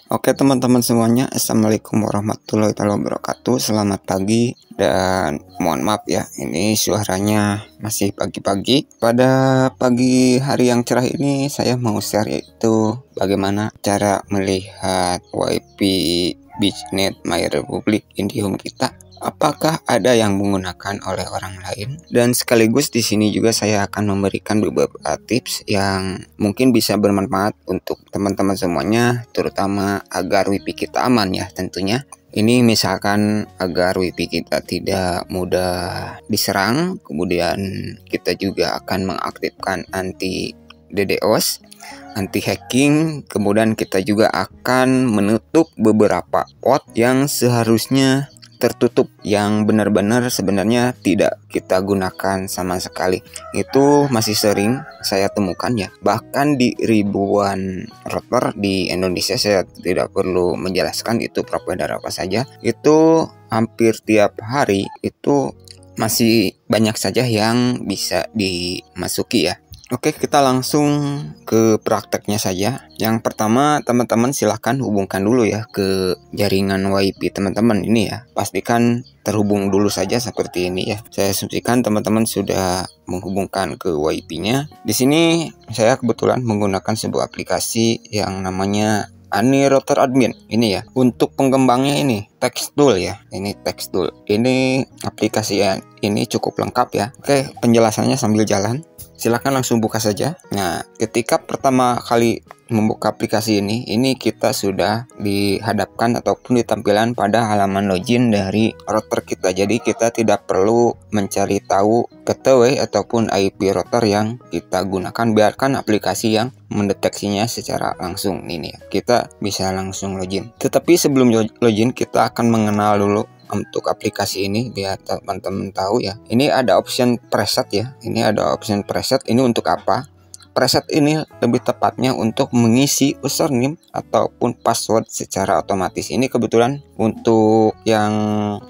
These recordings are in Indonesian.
Oke teman-teman semuanya, Assalamualaikum warahmatullahi wabarakatuh. Selamat pagi dan mohon maaf ya, ini suaranya masih pagi-pagi. Pada pagi hari yang cerah ini saya mau share yaitu bagaimana cara melihat WiFi BitchNet My Republic IndiHome kita. Apakah ada yang menggunakan oleh orang lain? Dan sekaligus di sini juga saya akan memberikan beberapa tips yang mungkin bisa bermanfaat untuk teman-teman semuanya, terutama agar WiFi kita aman ya tentunya. Ini misalkan agar WiFi kita tidak mudah diserang, kemudian kita juga akan mengaktifkan anti DDoS, anti hacking, kemudian kita juga akan menutup beberapa port yang seharusnya tertutup, yang benar-benar sebenarnya tidak kita gunakan sama sekali. Itu masih sering saya temukan ya, bahkan di ribuan router di Indonesia. Saya tidak perlu menjelaskan itu provider apa saja, itu hampir tiap hari itu masih banyak saja yang bisa dimasuki ya. Oke, kita langsung ke prakteknya saja. Yang pertama, teman-teman silahkan hubungkan dulu ya ke jaringan WiFi teman-teman ini ya. Pastikan terhubung dulu saja seperti ini ya. Saya asumsikan teman-teman sudah menghubungkan ke WiFi-nya. Di sini saya kebetulan menggunakan sebuah aplikasi yang namanya Ani Router Admin ini ya. Untuk penggembangnya ini Textool ya. Ini Textool. Ini aplikasi yang ini cukup lengkap ya. Oke, penjelasannya sambil jalan. Silakan langsung buka saja. Nah, ketika pertama kali membuka aplikasi ini kita sudah dihadapkan ataupun ditampilan pada halaman login dari router kita. Jadi kita tidak perlu mencari tahu gateway ataupun IP router yang kita gunakan. Biarkan aplikasi yang mendeteksinya secara langsung ini ya. Kita bisa langsung login. Tetapi sebelum login kita akan mengenal dulu untuk aplikasi ini, biar teman-teman tahu ya. Ini ada option preset ya. Ini ada option preset. Ini untuk apa? Preset ini lebih tepatnya untuk mengisi username ataupun password secara otomatis. Ini kebetulan untuk yang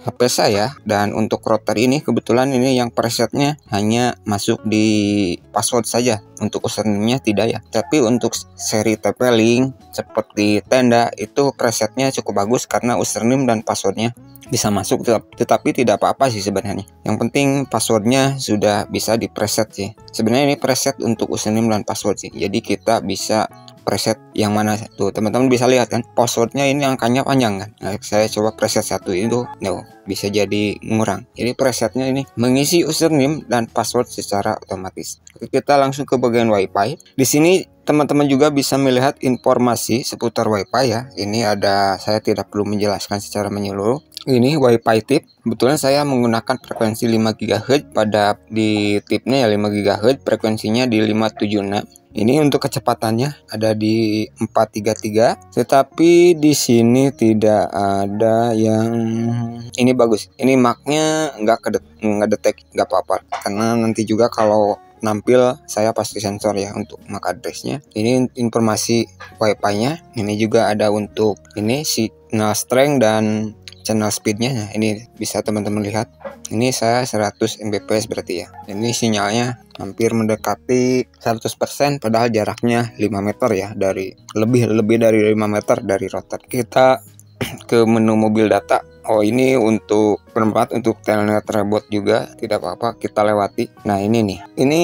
HP saya, dan untuk router ini kebetulan ini yang presetnya hanya masuk di password saja. Untuk username-nya tidak ya. Tapi untuk seri TP-Link seperti Tenda itu presetnya cukup bagus karena username dan passwordnya bisa masuk, tetapi tidak apa-apa sih sebenarnya. Yang penting passwordnya sudah bisa di preset sih. Sebenarnya ini preset untuk username dan password sih. Jadi kita bisa preset yang mana tuh, teman-teman bisa lihat kan passwordnya ini angkanya panjang kan. Nah, saya coba preset satu itu, no, bisa jadi ngurang. Jadi presetnya ini mengisi username dan password secara otomatis. Kita langsung ke bagian WiFi. Di sini teman-teman juga bisa melihat informasi seputar WiFi ya. Ini ada, saya tidak perlu menjelaskan secara menyeluruh. Ini WiFi tip. Kebetulan saya menggunakan frekuensi 5 GHz pada di tipnya ya 5 GHz, frekuensinya di 576. Ini untuk kecepatannya ada di 433, tetapi di sini tidak ada yang ini bagus. Ini marknya nggak detek, nggak apa-apa. Karena nanti juga kalau nampil saya pasti sensor ya untuk MAC addressnya. Ini informasi WiFi-nya. Ini juga ada untuk ini signal strength dan channel speednya. Nah, ini bisa teman-teman lihat. Ini saya 100 Mbps berarti ya. Ini sinyalnya hampir mendekati 100%, padahal jaraknya 5 meter ya, dari lebih dari 5 meter dari router. Kita ke menu mobil data. Oh, ini untuk bermanfaat untuk telnet rebot juga, tidak apa-apa kita lewati. Nah, ini nih. Ini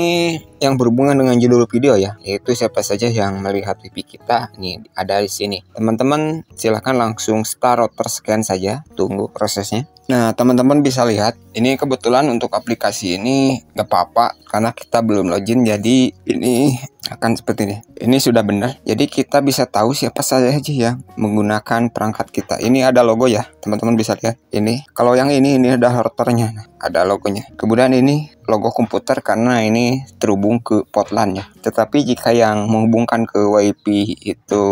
yang berhubungan dengan judul video ya, yaitu siapa saja yang melihat WiFi kita. Nih ada di sini. Teman-teman silahkan langsung start router scan saja, tunggu prosesnya. Nah, teman-teman bisa lihat, ini kebetulan untuk aplikasi ini gak apa-apa karena kita belum login, jadi ini akan seperti ini. Ini sudah benar, jadi kita bisa tahu siapa saja yang menggunakan perangkat kita. Ini ada logo ya, teman-teman bisa lihat. Ini kalau yang ini ada routernya, nah, ada logonya. Kemudian ini logo komputer karena ini terhubung ke port LAN ya. Tetapi jika yang menghubungkan ke WiFi itu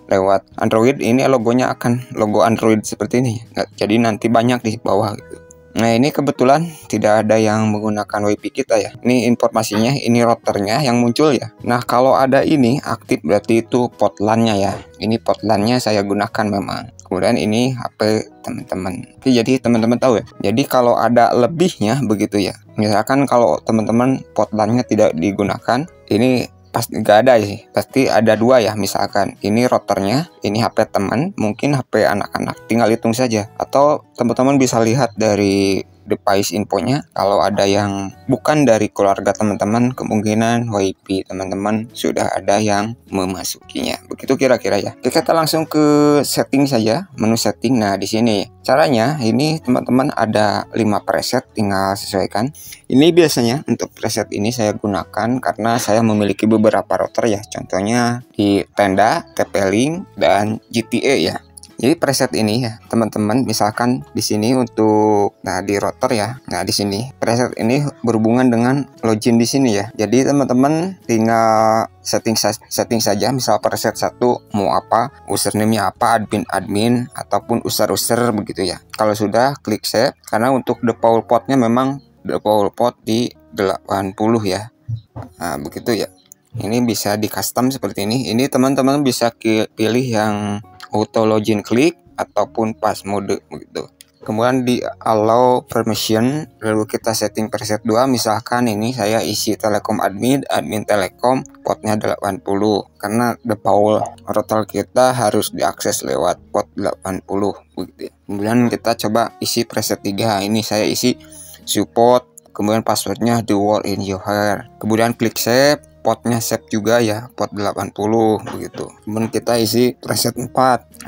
lewat Android, ini logonya akan logo Android seperti ini. Jadi nanti banyak di bawah gitu. Nah, ini kebetulan tidak ada yang menggunakan WiFi kita ya. Ini informasinya, ini routernya yang muncul ya. Nah, kalau ada ini aktif berarti itu port LAN-nya ya. Ini port LAN-nya saya gunakan memang. Kemudian ini HP teman-teman. Jadi teman-teman tahu ya. Jadi kalau ada lebihnya begitu ya. Misalkan kalau teman-teman port LAN-nya tidak digunakan, ini pasti nggak ada sih, pasti ada dua ya. Misalkan ini routernya, ini HP teman, mungkin HP anak-anak, tinggal hitung saja. Atau teman-teman bisa lihat dari device infonya, kalau ada yang bukan dari keluarga teman-teman, kemungkinan WiFi teman-teman sudah ada yang memasukinya. Begitu kira-kira ya. Oke, kita langsung ke setting saja, menu setting. Nah, di sini caranya ini teman-teman ada 5 preset, tinggal sesuaikan. Ini biasanya untuk preset ini saya gunakan karena saya memiliki beberapa router ya. Contohnya di Tenda, TP-Link, dan GTA ya. Jadi preset ini ya teman-teman, misalkan di sini untuk di router ya. Nah, di sini preset ini berhubungan dengan login di sini ya. Jadi teman-teman tinggal setting saja, misal preset 1 mau apa, username-nya apa, admin ataupun user begitu ya. Kalau sudah klik save, karena untuk default portnya memang default port di 80 ya. Nah, begitu ya. Ini bisa di custom seperti ini. Ini teman-teman bisa pilih yang auto login klik ataupun pass mode begitu. Kemudian di allow permission, lalu kita setting preset 2. Misalkan ini saya isi Telekom admin Telekom, portnya 80 karena default router kita harus diakses lewat port 80 begitu. Kemudian kita coba isi preset 3. Ini saya isi support, kemudian passwordnya the word in your hair. Kemudian klik save, portnya save juga ya, port 80 begitu. Kemudian kita isi preset 4.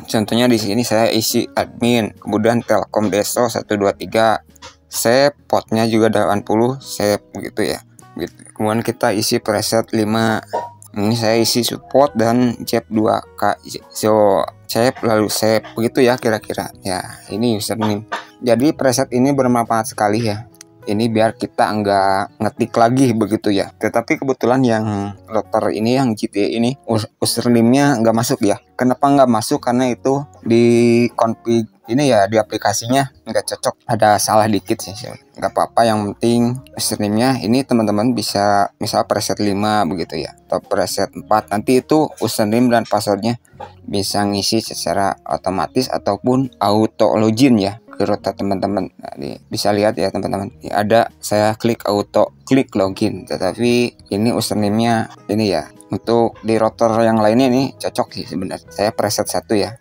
Contohnya di sini saya isi admin, kemudian Telkom Deso 123. Save, portnya juga 80, save begitu ya. Gitu. Kemudian kita isi preset 5. Ini saya isi support dan JEP 2K. So, save lalu save begitu ya kira-kira. Ya, ini username. Jadi preset ini bermanfaat sekali ya. Ini biar kita nggak ngetik lagi begitu ya. Tetapi kebetulan yang router ini, yang GTA ini, username-nya nggak masuk ya. Kenapa nggak masuk? Karena itu di config ini ya, di aplikasinya nggak cocok. Ada salah dikit sih. Nggak apa-apa, yang penting username-nya ini teman-teman bisa misal preset 5 begitu ya. Atau preset 4. Nanti itu username dan passwordnya bisa ngisi secara otomatis ataupun auto login ya ke router teman-teman. Nah, bisa lihat ya teman-teman, ada saya klik auto klik login, tetapi ini username-nya ini ya. Untuk di router yang lainnya ini cocok sih sebenarnya. Saya preset 1 ya.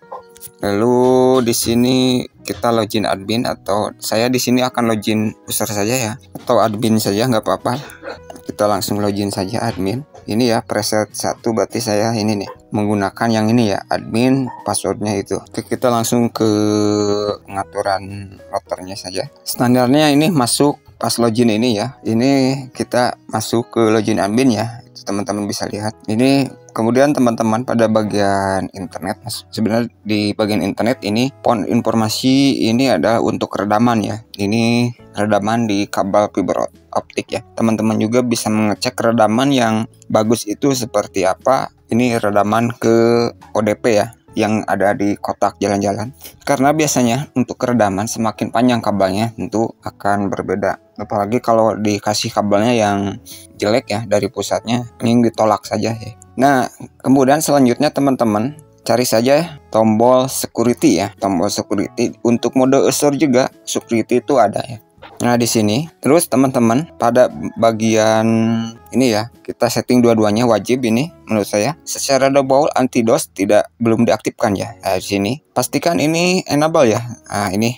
Lalu di sini kita login admin, atau saya di sini akan login user saja ya, atau admin saja nggak apa-apa. Kita langsung login saja admin. Ini ya preset 1, berarti saya ini nih menggunakan yang ini ya, admin, passwordnya itu. Oke, kita langsung ke pengaturan routernya saja. Standarnya ini masuk pas login ini ya. Ini kita masuk ke login admin ya. Teman-teman bisa lihat. Ini kemudian teman-teman pada bagian internet, sebenarnya di bagian internet ini pon informasi ini ada untuk redaman ya. Ini redaman di kabel fiber optik ya. Teman-teman juga bisa mengecek redaman yang bagus itu seperti apa. Ini redaman ke ODP ya, yang ada di kotak jalan-jalan. Karena biasanya untuk redaman semakin panjang kabelnya tentu akan berbeda. Apalagi kalau dikasih kabelnya yang jelek ya dari pusatnya, ini ditolak saja ya. Nah, kemudian selanjutnya teman-teman cari saja tombol security ya. Tombol security untuk mode user juga security itu ada ya. Nah, di sini terus teman-teman pada bagian ini ya, kita setting dua-duanya wajib ini menurut saya. Secara default anti DOS belum diaktifkan ya. Nah, di sini pastikan ini enable ya. Nah, ini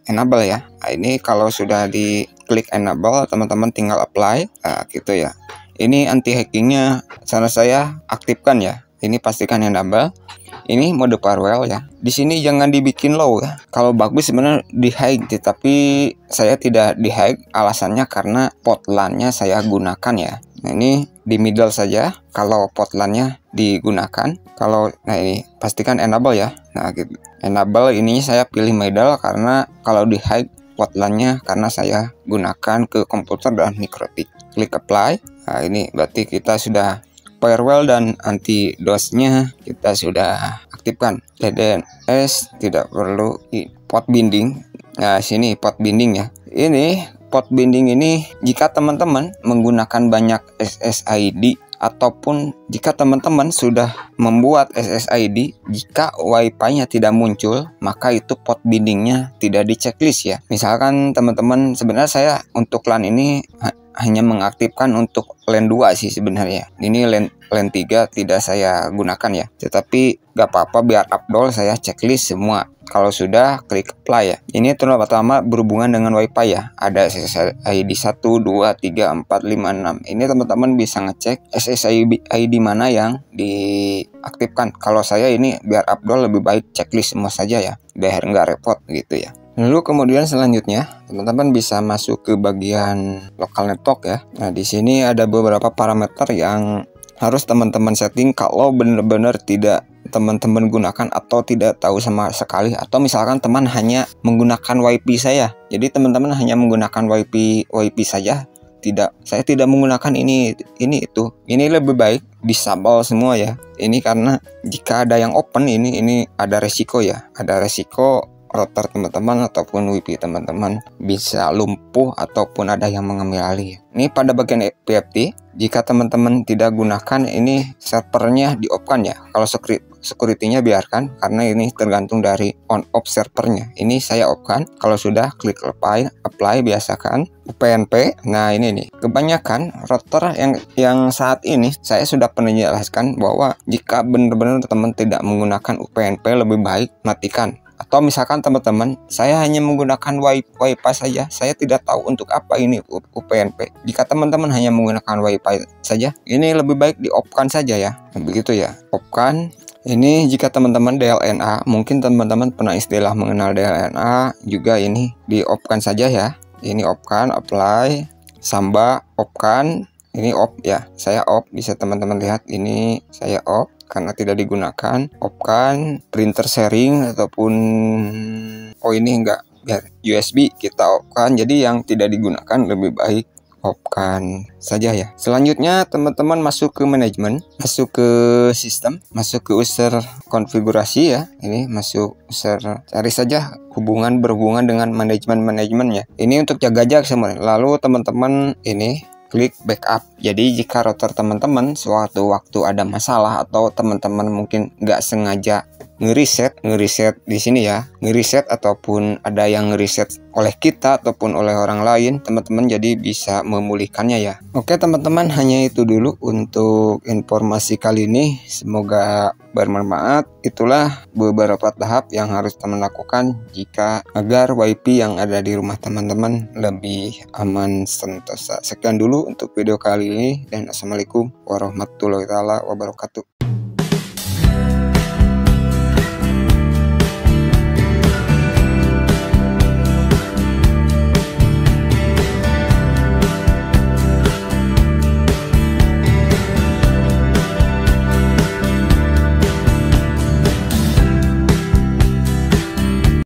enable ya. Nah, ini kalau sudah diklik enable, teman-teman tinggal apply. Nah, gitu ya. Ini anti hackingnya saran saya aktifkan ya. Ini pastikan enable. Ini mode firewall ya. Di sini jangan dibikin low ya. Kalau bagus sebenarnya di high, tapi saya tidak di high. Alasannya karena port LAN-nya saya gunakan ya. Nah, ini di middle saja kalau port LAN-nya digunakan. Nah ini pastikan enable ya. Nah gitu. Enable ini saya pilih middle karena kalau di high port LAN-nya karena saya gunakan ke komputer dan mikrotik. Klik apply. Nah ini berarti kita sudah firewall dan anti DOS-nya kita sudah aktifkan. DNS tidak perlu port binding. Nah, sini port binding ya. Ini port binding ini jika teman-teman menggunakan banyak SSID ataupun jika teman-teman sudah membuat SSID, jika WiFi-nya tidak muncul, maka itu port bindingnya tidak di checklist ya. Misalkan teman-teman, sebenarnya saya untuk LAN ini hanya mengaktifkan untuk LAN 2 sih sebenarnya. Ini LAN 3 tidak saya gunakan ya. Tetapi gak apa-apa, biar afdol saya checklist semua. Kalau sudah, klik apply ya. Ini pertama berhubungan dengan WiFi ya. Ada SSID 1, 2, 3, 4, 5, 6. Ini teman-teman bisa ngecek SSID mana yang diaktifkan. Kalau saya ini biar afdol lebih baik checklist semua saja ya, biar nggak repot gitu ya. Lalu kemudian selanjutnya teman-teman bisa masuk ke bagian local network ya. Nah, di sini ada beberapa parameter yang harus teman-teman setting kalau benar-benar tidak teman-teman gunakan atau tidak tahu sama sekali, atau misalkan teman hanya menggunakan WiFi saya. Jadi teman-teman hanya menggunakan WiFi saja. Saya tidak menggunakan ini itu. Ini lebih baik disable semua ya. Ini karena jika ada yang open ini ada resiko ya. Ada resiko router teman-teman ataupun WiFi teman-teman bisa lumpuh ataupun ada yang mengambil alih. Ini pada bagian PFT, jika teman-teman tidak gunakan ini servernya di off kan ya. Kalau security-nya biarkan, karena ini tergantung dari on off servernya. Ini saya off kan. Kalau sudah, klik apply biasakan UPnP. Nah, ini nih. Kebanyakan router yang saat ini saya sudah pernah jelaskan bahwa jika benar-benar teman tidak menggunakan UPnP, lebih baik matikan. Atau misalkan teman-teman, saya hanya menggunakan WiFi saja, saya tidak tahu untuk apa ini UPnP. Jika teman-teman hanya menggunakan WiFi saja, ini lebih baik di off-kan saja ya. Begitu ya, off-kan. Ini jika teman-teman DLNA, mungkin teman-teman pernah istilah mengenal DLNA, juga ini di off-kan saja ya. Ini off-kan, apply, Samba, off-kan, ini off ya. Saya off, bisa teman-teman lihat ini saya off karena tidak digunakan. Off-kan, printer sharing ataupun ini enggak, biar USB kita off-kan. Jadi yang tidak digunakan lebih baik off-kan saja ya. Selanjutnya teman-teman masuk ke manajemen, masuk ke sistem, masuk ke user konfigurasi ya. Ini masuk user, cari saja berhubungan dengan manajemennya. Ini untuk jaga semua. Lalu teman-teman ini klik backup. Jadi jika router teman-teman suatu waktu ada masalah atau teman-teman mungkin nggak sengaja ngeriset di sini ya, ngeriset ataupun ada yang ngeriset oleh kita ataupun oleh orang lain, teman-teman jadi bisa memulihkannya ya. Oke teman-teman, hanya itu dulu untuk informasi kali ini, semoga bermanfaat. Itulah beberapa tahap yang harus teman lakukan jika agar WiFi yang ada di rumah teman-teman lebih aman sentosa. Sekian dulu untuk video kali ini, dan assalamualaikum warahmatullahi wabarakatuh.